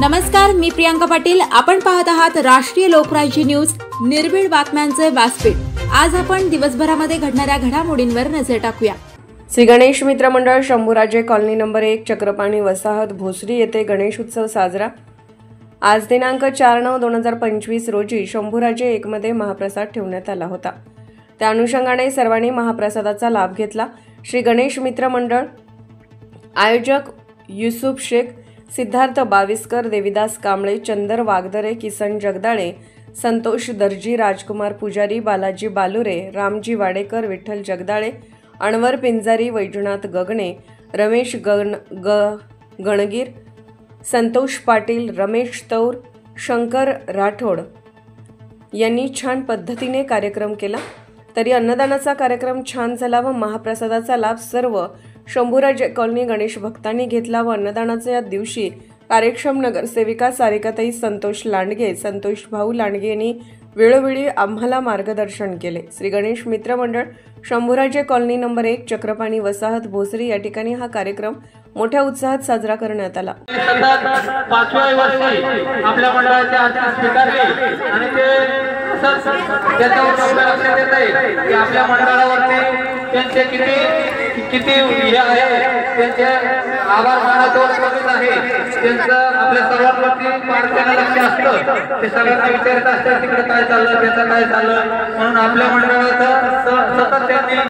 नमस्कार, मी प्रियांका पाटील. आपण पाहत आहात राष्ट्रीय लोकराज्य न्यूज, निर्भीड बातम्यांचे व्यासपीठ. आज आपण दिवसभरामध्ये घडणाऱ्या घडामोडींवर नजर टाकूया. श्री गणेश मित्र मंडळ शंभूराजे कॉलनी नंबर 1 चक्रपाणी वसाहत भोसरी येथे गणेश उत्सव साजरा. आज दिनांक 4/9/2025 रोजी शंभूराजे 1 मध्ये महाप्रसाद ठेवण्यात आला होता. त्या अनुषंगाने सर्वांनी महाप्रसादाचा लाभ घेतला. श्री गणेश मित्र मंडळ आयोजक युसुफ शेख, सिद्धार्थ बाविस्कर, देविदास कांबळे, चंदर वागदरे, किसन जगदाळे, संतोष दर्जी, राजकुमार पुजारी, बालाजी बालुरे, रामजी वाडेकर, विठ्ठल जगदाळे, अणवर पिंजारी, वैजनाथ गगणे, रमेश गणगीर, संतोष पाटील, रमेश तौर, शंकर राठोड यांनी छान पद्धतीने कार्यक्रम केला. तरी अन्नदानाचा कार्यक्रम छान झाला व महाप्रसादाचा लाभ सर्व शंभूराजे कॉलनी गणेश भक्तांनी घेतला व अन्नदानाच्या या दिवशी कार्यक्षम नगरसेविका सारिकाताई संतोष लांडगे, संतोष भाऊ लांडगे यांनी वेळोवेळी आम्हाला मार्गदर्शन केले. श्री गणेश मित्र मंडळ शंभूराजे कॉलनी नंबर 1 चक्रपाणी वसाहत भोसरी या ठिकाणी हा कार्यक्रम मोठ्या उत्साहात साजरा करण्यात आला. 5व्या वर्षी आपल्या मंडळाचे आर्थिक स्वीकारले आणि ते त्याच्यावर आपल्याला लक्षात येत आहे की आपल्या मंडळावरती त्यांचे किती हे आहे, त्यांचे आभार मानायचं आहे. त्यांचं आपल्या सर्वांवरती पाडत्यानं लक्ष असतं. ते सगळ्यांना विचारत असतात तिकडे काय चाललं, त्याचं काय चाललं, म्हणून आपल्या मंडळाचं सतत त्यांनी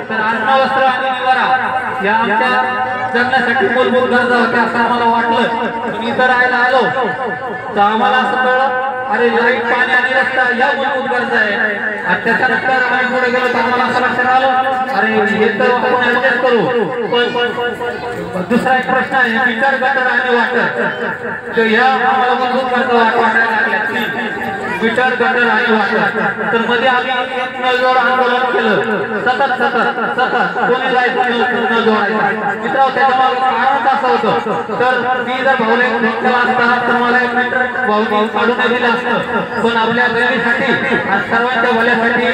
तर अन्न, वस्त्र आणि निवारा या आमच्या जगण्यासाठी मूलभूत गरजा होत्या असं आम्हाला वाटलं. मी इथं राहायला आलो तर आम्हाला असं कळलं, अरे लाईट, पाणी आणि रस्ता या मूलभूत गरजा आहे. आणि त्याच्यानंतर आम्ही पुढे गेलो तर आम्हाला असं लक्षात आलं, अरे हे तर आपण ऍडजस्ट करू. पण दुसरा एक प्रश्न आहे, मीटर, गटर आणि वाटर. तर या आम्हाला मूलभूत गरजा वाटायला लागल्या. मीटर, गटर आणि वाटर. तर मध्ये आम्ही नळजोड आंदोलन केलं. सतत कोणी जायचं नळ जोडायचा. मित्रांनो, त्याच्यामागे कारण असं होतं, तर मी जर भाऊला केला असता तर मला एक मीटर भाऊ काढून दिलं असतं. पण आपल्या गरिबीसाठी आणि सर्वांच्या भल्यासाठी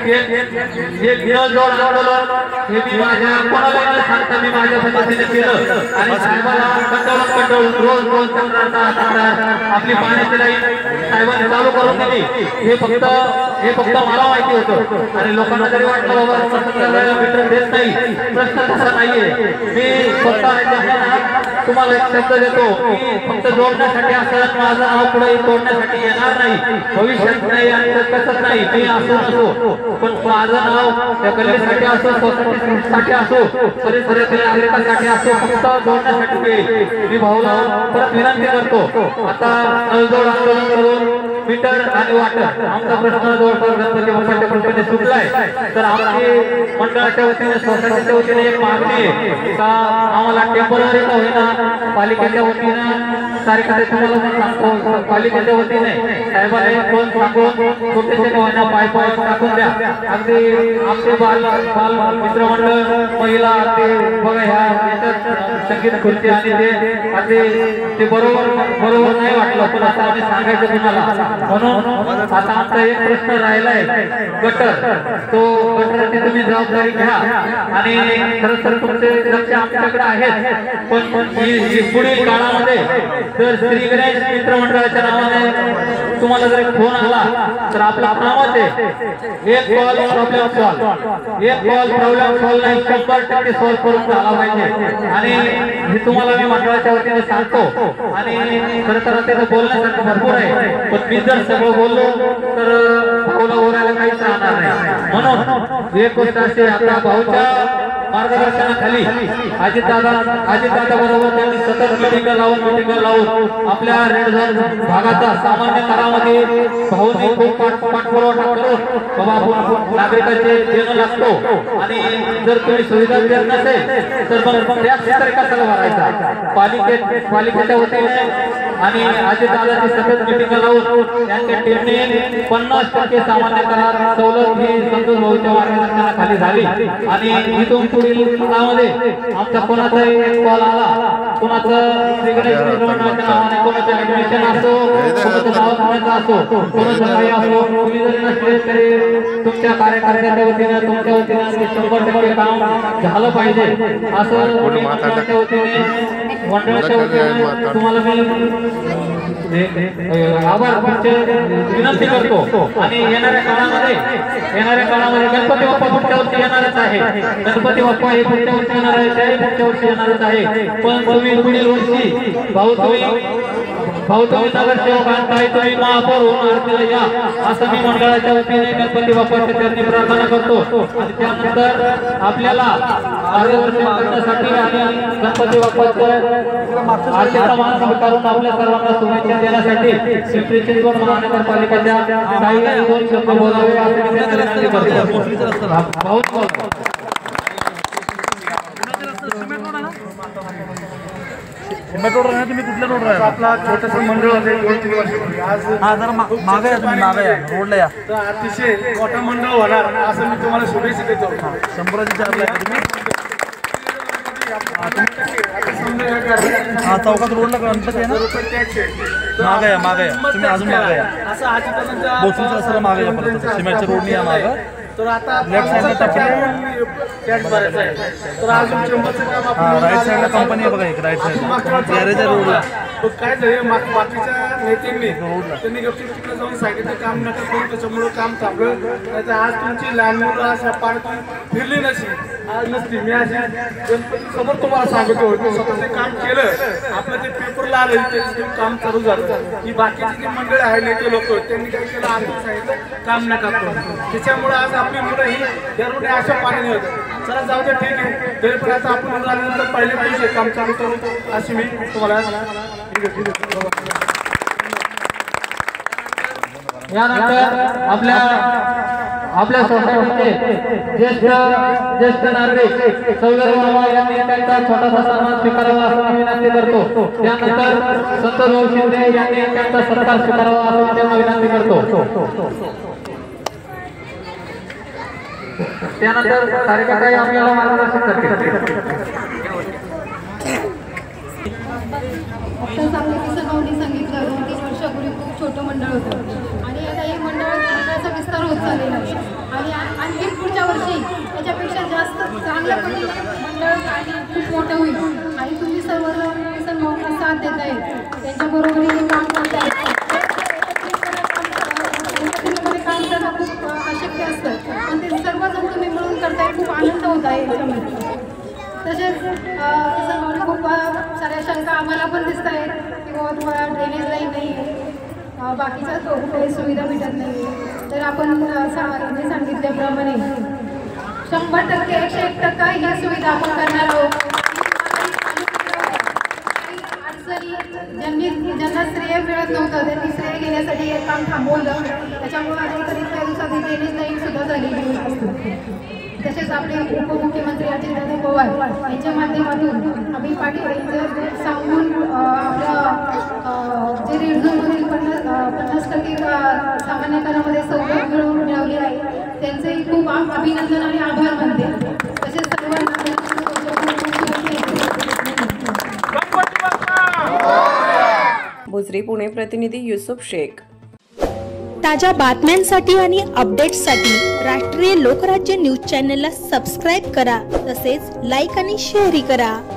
हे नळजोड आंदोलन हे मी माझ्या कोणाला न सांगता मी माझ्या पद्धतीने केलं. आणि साहेबाला कंटाळून रोज तक्रार आपली पाण्याची लाईन साहेबांनी चालू करून दिली. हे फक्त मला माहिती होतं. आणि लोकांना जरी वाटलं बाबा मीटर देत नाही, प्रश्न तसा नाहीये. मी स्वतः तुम्हाला एक शब्द देतो, मी फक्त जोडण्यासाठी असं माझं नाव पुढे तोडण्यासाठी येणार नाही, भविष्यात नाही आणि तसंच नाही. मी असो पण माझं नाव त्या कलेसाठी असो, सोसायटीसाठी असो, परिसरातील नागरिकांसाठी असो, फक्त जोडण्यासाठी मी भाऊला परत विनंती करतो. आता नळजोड आंदोलन करून मीटर आणि वाटर आमचा प्रश्न जवळपास गणपती बाप्पाच्या कृपेने सुटलाय. तर आमची मंडळाच्या वतीने, सोसायटीच्या वतीने एक मागणी आहे का आम्हाला टेम्पररी का होईना पालिकेच्या वतीनं सारिकाताई तुम्हाला पण सांगतो, पालिकेच्या वतीने साहेबांना फोन सांगून छोटेसे का होईना पाय टाकून द्या. अगदी आमचे बाल मित्रमंडळ, महिला, ते बघा ह्या संगीत खुर्ची आणि ते बरोबर नाही वाटलं, पण आता आम्ही सांगायचं तुम्हाला. म्हणून आता आमचा एक प्रश्न राहिलाय गटर, तो गटराची तुम्ही जबाबदारी घ्या. आणि खरं तर तुमचे लक्ष आमच्याकडे आहेत, पण पुढील काळामध्ये जर श्री गणेश मित्र मंडळाच्या नावाने तुम्हाला जर फोन आला तर आपला कामच आहे एक कॉल प्रॉब्लेम सॉल्व, एक कॉल प्रॉब्लेम सॉल्व नाही 100% सॉल्व करून झाला पाहिजे. आणि हे तुम्हाला मी मंडळाच्या वतीने सांगतो. आणि खरं तर त्याचं बोलण्यासारखं भरपूर आहे, पण मी जर सगळं बोललो तर भाऊला बोलायला काहीच राहणार नाही. म्हणून एक गोष्ट असे, आता भाऊच्या मार्गदर्शनाखाली अजितदादा बरोबर त्यांनी सतत मिटिंग लावून आपल्या रेड झोन भागाचा सामान्य करामध्ये भाऊने खूप पाठपुरावा करून बाबा आपण नागरिकांचे देणं लागतो. आणि जर तुम्ही सुविधा देत नसेल तर मग त्या क्षेत्र कसा भरायचा. पालिकेच्या वतीने आणि अजितदादाची सतत मिटिंग लावून त्यांच्या टीमने 50% सामान्य करार सवलत ही संतोष भाऊच्या मार्गदर्शनाखाली झाली. आणि इथून पुढील काळामध्ये आमचा कोणाचा एक कॉल आला, कोणाचं श्री गणेश मित्र मंडळाच्या नावाने कोणाचं ऍडमिशन असो, कोणाचं दवाखान्याचं असो, कोणाचं काही असो, तुम्ही जरी नसले तरी तुमच्या कार्यकर्त्याच्या वतीने तुमच्या वतीने 100% काम झालं पाहिजे असं मंडळाच्या वतीने तुम्हाला मी आभार विनंती करतो. आणि येणाऱ्या काळामध्ये गणपती बाप्पा पुढच्या वर्षी येणारच आहे. गणपती बाप्पा हे पुढच्या वर्षी येणार आहे, त्याही पुढच्या वर्षी येणारच आहे. पण तुम्ही पुढील वर्षी भाऊ तुम्ही नगरसेवक आणताय, तुम्ही महापौर होऊन आरतीला या असं मी मंडळाच्या वतीने गणपती बाप्पाच्या चरणी प्रार्थना करतो. आणि त्यानंतर आपल्याला मार्गदर्शन करण्यासाठी आणि गणपती बाप्पाचं आरतीचा मान स्वीकारून आपल्या सर्वांना शुभेच्छा देण्यासाठी पिंपरी चिंचवड महानगरपालिकेच्या काही 2 शब्द बोलावे असे मी विनंती करतो. भाऊ मेट्रो रोड तुम्ही कुठल्या रोड आहे? आपला छोटंसं मंडळ आहे 2-3 वर्षापूर्वी. आज जरा मागे या, तुम्ही मागे या, रोडला या. तर अतिशय मोठं मंडळ होणार असं मी तुम्हाला शुभेच्छा देतो. 100ची 4 लाख तुम्ही हा चौकात रोडला गणपती आहे ना, मागे या तुम्ही, अजून मागे या. असं आजीपर्यंत बोसूचं असं मागे या, परत सिमेंटच्या रोडनी या मागं. तर आता लेफ्ट साईडला टप्पे टॅक्स भरायचा आहे. तर अजून चेंबरचं काम आपण राईट साईडला कंपनी आहे बघा, एक राईट साईडला गॅरेज आहे रोडला. तो काय झालं बाकीच्या नेत्यांनी त्यांनी गपचूप तिकडे जाऊन सांगितलं काम नका करू, त्याच्यामुळं काम थांबलं. नाही तर आज तुमची लहान मुलं अशा पाण्यातून फिरली नसती. मी आज गणपती समोर तुम्हाला सांगतो, स्वतःचे काम केलं, आपलं जे पेपरला आलं त्याचं काम चालू झालं. ही बाकीची जी मंडळी आहे नेते लोक त्यांनी काय केलं, आम्ही सांगितलं काम नका करू. त्याच्यामुळे आज आपली मुलं ही दररोज अशा पाण्याने होतं. चला जाऊ दे, ठीक आहे. तरी पण आता आपण मुलं आल्यानंतर पहिले पैसे काम चालू करू अशी मी तुम्हाला यानंतर आपल्या सोसायटीचे ज्येष्ठ नागरिक सौगर बाबा यांनी त्यांचा छोटासा सन्मान स्वीकारावा असं मी विनंती करतो. त्यानंतर संतोष भाऊ शिंदे यांनी त्यांचा सत्कार स्वीकारावा असं त्यांना विनंती करतो. त्यानंतर कार्यकर्ते आपल्याला मार्गदर्शन करतील. सांगितलं 2-3 वर्षापूर्वी खूप छोटं मंडळ होतं आणि आता हे मंडळाचा विस्तार होत चाललेला आहे. आणि आणखी पुढच्या वर्षी त्याच्यापेक्षा जास्त चांगल्या पद्धतीने मंडळ आणि खूप मोठं होईल. आणि तुम्ही सर्वजण भाऊंना साथ देत आहे, त्यांच्याबरोबरीने काम करताय. काम करणं खूप अशक्य असतं, पण ते सर्वजण तुम्ही मिळून करताय, खूप आनंद होत आहे याच्यामध्ये. तसेच खूप साऱ्या शंका आम्हाला पण दिसत आहेत की बाबा तुम्हाला ड्रेनेज लाईन नाही आहे, बाकीच्या काही सुविधा भेटत नाही. तर आपण सांगितल्याप्रमाणे 100% 101% ही सुविधा आपण करणार आहोत. अडचणी ज्यांना श्रेय मिळत नव्हतं त्यांनी श्रेय घेण्यासाठी हे काम थांबवलं. त्याच्यामुळे आता काही दिवसात ड्रेनेज लाईन सुद्धा झालेली. तसेच आपले उपमुख्यमंत्री अजितदादा पवार यांच्या माध्यमातून आम्ही पाटील सांगून आपल्या जे रेड झोनमधील 50% सामान्य करामध्ये सवलत मिळवली आहे त्यांचेही खूप अभिनंदन आणि आभार मानते. तसेच सर्वांना भोसरी. पुणे प्रतिनिधी युसुफ शेख. ताज्या बातम्यांसाठी आणि अपडेट्ससाठी राष्ट्रीय लोकराज्य न्यूज चॅनलला सबस्क्राईब करा, तसेच लाईक आणि शेअरही करा.